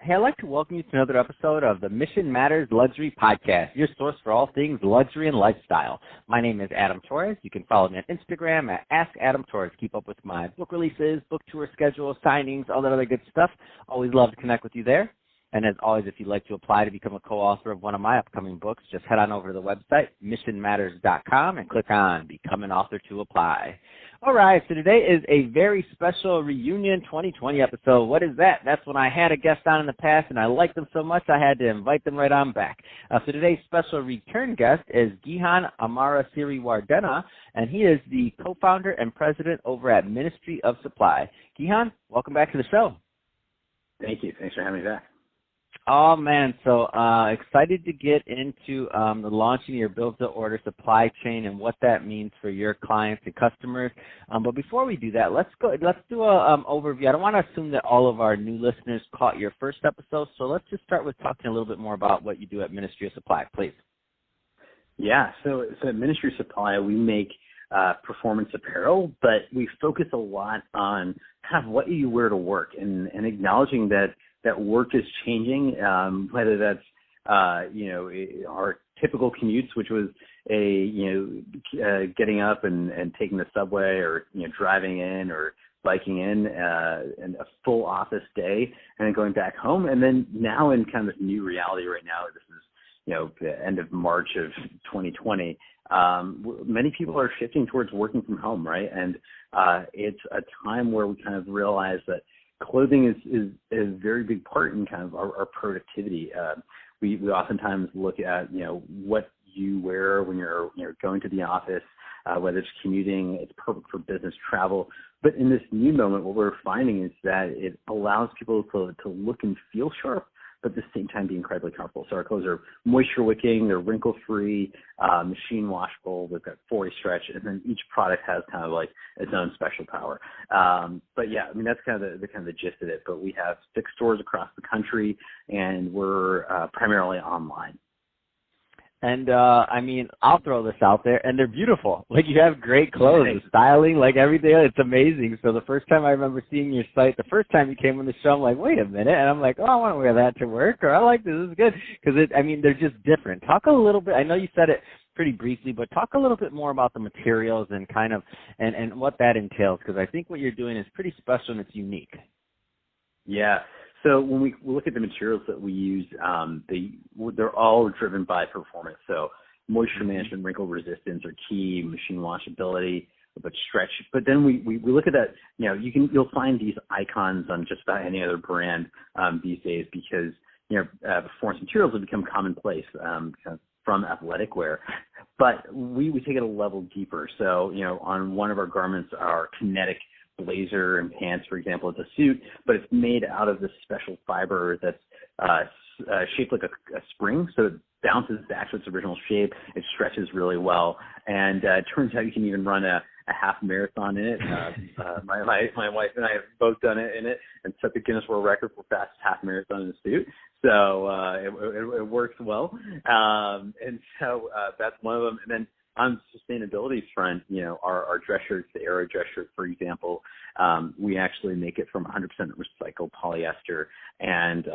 Hey, I'd like to welcome you to another episode of the Mission Matters Luxury Podcast, your source for all things luxury and lifestyle. My name is Adam Torres. You can follow me on Instagram at AskAdamTorres. Keep up with my book releases, book tour schedule, signings, all that other good stuff. Always love to connect with you there. And as always, if you'd like to apply to become a co-author of one of my upcoming books, just head on over to the website, missionmatters.com, and click on Become an Author to apply. All right, so today is a very special reunion 2020 episode. What is that? That's when I had a guest on in the past, and I liked them so much I had to invite them right on back. So today's special return guest is Gihan Amarasiriwardena, and he is the co-founder and president over at Ministry of Supply. Gihan, welcome back to the show. Thank you. Thanks for having me back. Oh, man, so excited to get into the launching of your build-to-order supply chain and what that means for your clients and customers. But before we do that, let's do an overview. I don't want to assume that all of our new listeners caught your first episode, so let's just start with talking a little bit more about what you do at Ministry of Supply, please. Yeah, so at Ministry of Supply, we make performance apparel, but we focus a lot on kind of what you wear to work and acknowledging that work is changing, whether that's, our typical commutes, which was getting up and taking the subway or, driving in or biking in and a full office day and then going back home. And then now in kind of this new reality right now, this is, the end of March of 2020, many people are shifting towards working from home, right? And it's a time where we kind of realize that clothing is a very big part in kind of our productivity. We oftentimes look at, what you wear when you're going to the office, whether it's commuting, it's perfect for business travel. But in this new moment, what we're finding is that it allows people to look and feel sharp, but at the same time be incredibly comfortable. So our clothes are moisture wicking, they're wrinkle free, machine washable, they've got 4-way stretch, and then each product has kind of like its own special power. But yeah, I mean, that's kind of the gist of it. But we have 6 stores across the country, and we're primarily online. And, I'll throw this out there, and they're beautiful. Like, you have great clothes, the styling, like, everything. It's amazing. So the first time I remember seeing your site, the first time you came on the show, I'm like, wait a minute. And I'm like, oh, I want to wear that to work, or I like this. This is good. Because, they're just different. Talk a little bit. I know you said it pretty briefly, but talk a little bit more about the materials and kind of and what that entails, because I think what you're doing is pretty special and it's unique. Yeah. So when we look at the materials that we use, they're all driven by performance. So moisture management, wrinkle resistance are key, machine washability, but stretch. But then we look at that, you'll find these icons on just about any other brand these days because, performance materials have become commonplace from athletic wear. But we take it a level deeper. So, on one of our garments, our kinetic blazer and pants, for example, it's a suit, but it's made out of this special fiber that's shaped like a spring, so it bounces back to its original shape. It stretches really well, and it turns out you can even run a half marathon in it. My wife and I have both done it in it and set the Guinness World Record for fastest half marathon in a suit. So it works well, and so that's one of them. And then on the sustainability front, our dress shirts, the Aero dress shirt, for example, we actually make it from 100% recycled polyester, and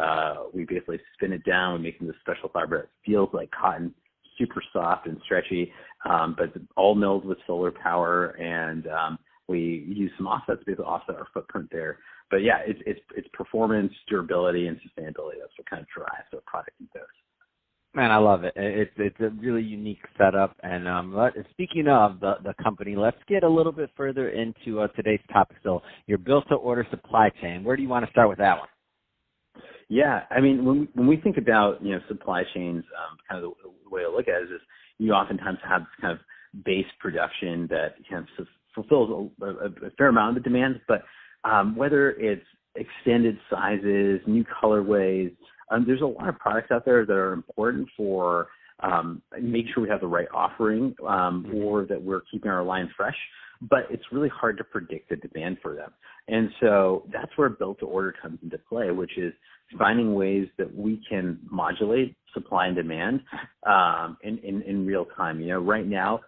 we basically spin it down. We make it into special fiber that feels like cotton, super soft and stretchy, but all milled with solar power, and we use some offsets to offset our footprint there. But yeah, it's performance, durability, and sustainability. That's what kind of drives our product ethos. Man, I love it. It's a really unique setup. And speaking of the company, let's get a little bit further into today's topic. So your built-to-order supply chain, where do you want to start with that one? Yeah, I mean, when we think about, supply chains, kind of the way I look at it is you oftentimes have this kind of base production that kind of fulfills a fair amount of the demands, but whether it's extended sizes, new colorways, there's a lot of products out there that are important for make sure we have the right offering or that we're keeping our line fresh, but it's really hard to predict the demand for them. And so that's where built-to-order comes into play, which is finding ways that we can modulate supply and demand in real time. Right now,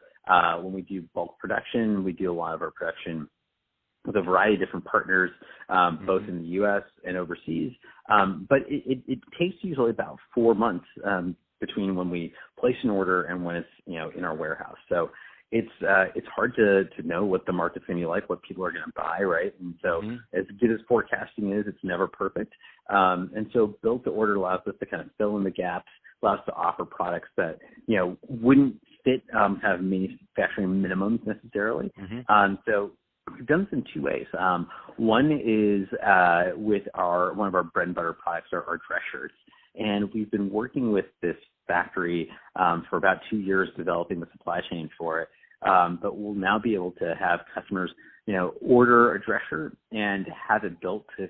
when we do bulk production, we do a lot of our production with a variety of different partners, both in the U.S. and overseas. But it takes usually about 4 months between when we place an order and when it's, in our warehouse. So it's hard to know what the market's going to be like, what people are going to buy, right? And so as good as forecasting is, it's never perfect. And so built to order allows us to kind of fill in the gaps, allows us to offer products that, wouldn't fit kind of manufacturing minimums necessarily. So we've done this in 2 ways. One is with one of our bread and butter products, our dress shirts. And we've been working with this factory for about 2 years developing the supply chain for it. But we'll now be able to have customers, order a dress shirt and have it built to,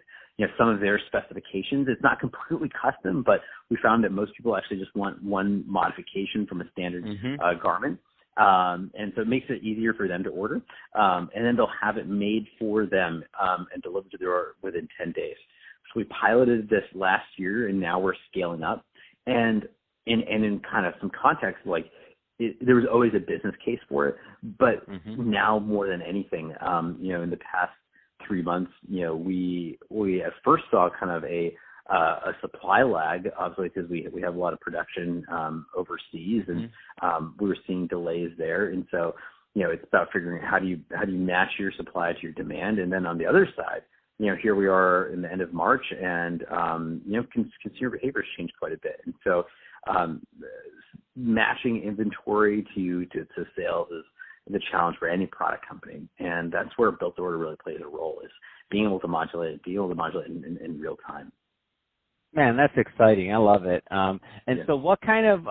some of their specifications. It's not completely custom, but we found that most people actually just want one modification from a standard garment. And so it makes it easier for them to order. And then they'll have it made for them and delivered to their door within 10 days. So we piloted this last year, and now we're scaling up. And in kind of some context, there was always a business case for it, but now more than anything, in the past 3 months, we at first saw kind of a supply lag, obviously, because we have a lot of production overseas, and we were seeing delays there. And so, it's about figuring out how do you match your supply to your demand. And then on the other side, here we are in the end of March, and consumer behavior has changed quite a bit. And so, matching inventory to sales is the challenge for any product company, and that's where built to order really plays a role, is being able to modulate it in real time. Man, that's exciting. I love it. So what kind of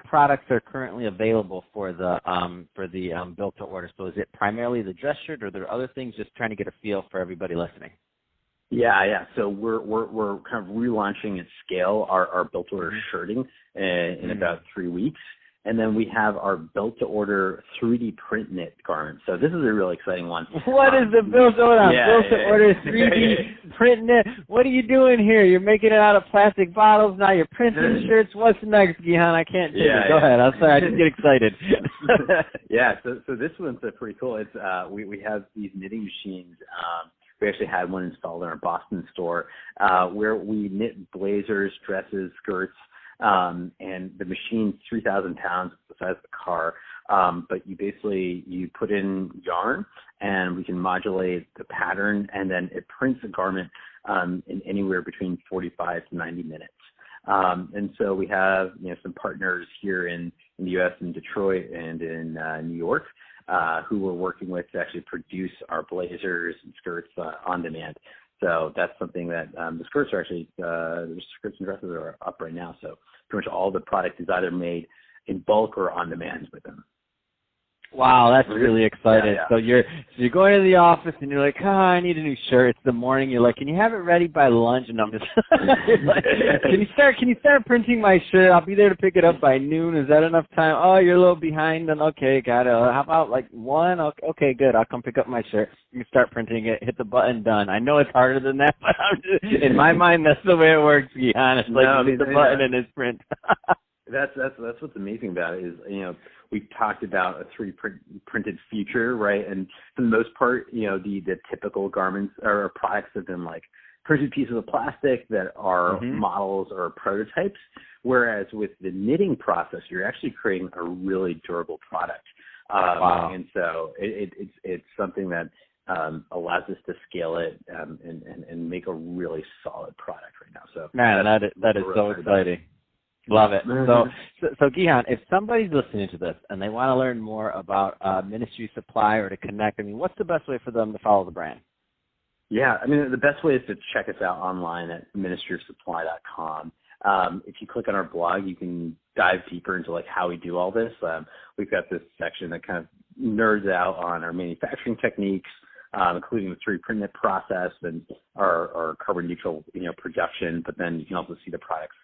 products are currently available for the built to order? So is it primarily the dress shirt, or are there other things? Just trying to get a feel for everybody listening. Yeah. So we're kind of relaunching at scale our built to order shirting in about 3 weeks. And then we have our built-to-order 3D print knit garment. So this is a really exciting one. What is the built-to-order 3D print knit? What are you doing here? You're making it out of plastic bottles. Now you're printing shirts. What's next, Gihan? I can't take it. Go ahead. I'm sorry. I just get excited. So this one's pretty cool. It's we have these knitting machines. We actually had one installed in our Boston store where we knit blazers, dresses, skirts. And the machine's 3,000 pounds, the size of the car. But you put in yarn, and we can modulate the pattern, and then it prints a garment in anywhere between 45 to 90 minutes. And so we have some partners here in the U.S. in Detroit and in New York who we're working with to actually produce our blazers and skirts on demand. So that's something that the skirts are actually the skirts and dresses are up right now. So pretty much all the product is either made in bulk or on demand with them. Wow, that's really exciting. Yeah. So you're going to the office and you're like, I need a new shirt. It's the morning. You're like, can you have it ready by lunch? And I'm just like, can you start printing my shirt? I'll be there to pick it up by noon. Is that enough time? Oh, you're a little behind. Then okay, got it. How about like 1? Okay, good. I'll come pick up my shirt. You can start printing it. Hit the button. Done. I know it's harder than that, but in my mind, that's the way it works. To be honest, hit the button and it's print. That's what's amazing about it is, we talked about a 3D printed future, right? And for the most part, the typical garments or products have been like printed pieces of plastic that are models or prototypes. Whereas with the knitting process, you're actually creating a really durable product. Wow. And so it's something that allows us to scale it and make a really solid product right now. So man, that is so exciting. Love it. So Gihan, if somebody's listening to this and they want to learn more about Ministry Supply or to connect, what's the best way for them to follow the brand? Yeah, the best way is to check us out online at ministryofsupply.com. If you click on our blog, you can dive deeper into how we do all this. We've got this section that kind of nerds out on our manufacturing techniques, including the 3D print knit process and our carbon neutral, production. But then you can also see the products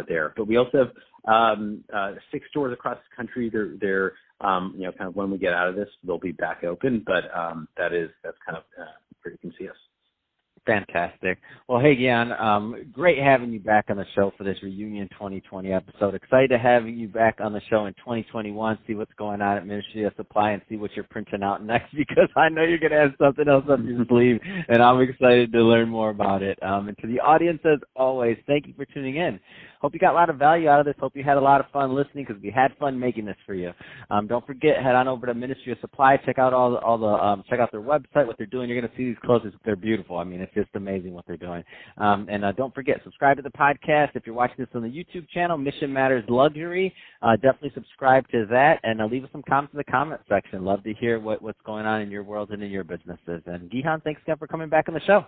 there. But we also have 6 stores across the country. They're kind of when we get out of this, they'll be back open. But that's kind of where you can see us. Fantastic. Well, hey, Gihan, great having you back on the show for this reunion 2020 episode. Excited to have you back on the show in 2021, see what's going on at Ministry of Supply and see what you're printing out next, because I know you're going to have something else up your sleeve, and I'm excited to learn more about it. And to the audience, as always, thank you for tuning in. Hope you got a lot of value out of this. Hope you had a lot of fun listening, because we had fun making this for you. Don't forget, head on over to Ministry of Supply. Check out check out their website, what they're doing. You're going to see these clothes. They're beautiful. I mean, it's just amazing what they're doing. And don't forget, subscribe to the podcast. If you're watching this on the YouTube channel, Mission Matters Luxury, definitely subscribe to that, and leave us some comments in the comment section. Love to hear what's going on in your world and in your businesses. And Gihan, thanks again for coming back on the show.